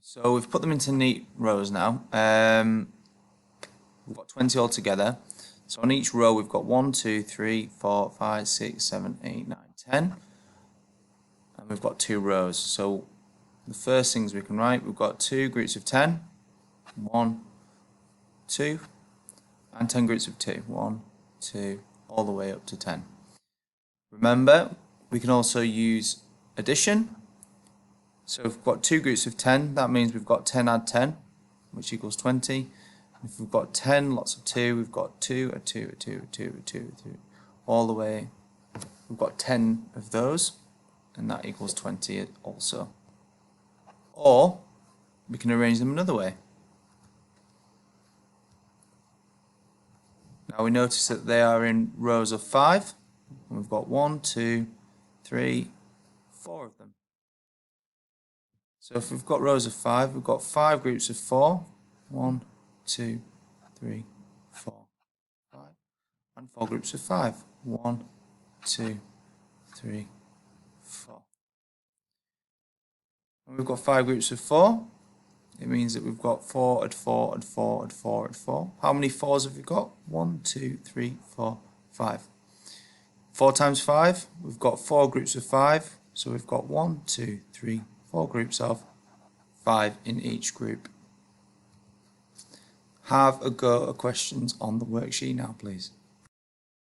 So we've put them into neat rows now. We've got 20 altogether. So on each row we've got 1, 2, 3, 4, 5, 6, 7, 8, 9, 10. And we've got 2 rows. So the first things we can write, we've got 2 groups of 10. 1, 2. And 10 groups of 2. 1, 2, all the way up to 10. Remember, we can also use addition. So if we've got 2 groups of 10, that means we've got 10 add 10, which equals 20. If we've got 10, lots of 2, we've got 2, a 2, a 2, a 2, a 2, a 2, all the way. We've got 10 of those, and that equals 20 also. Or we can arrange them another way. Now we notice that they are in rows of 5, and we've got 1, 2, 3, 4 of them. So if we've got rows of 5, we've got 5 groups of 4. 1, 2, 3, 4, 5. And 4 groups of 5. 1, 2, 3, 4. And we've got 5 groups of 4. It means that we've got 4 and 4 and 4 and 4 and 4. How many 4s have we got? 1, 2, 3, 4, 5. 4 times 5, we've got 4 groups of 5. So we've got 1, 2, 3, 4 groups of 5 in each group. Have a go at questions on the worksheet now, please.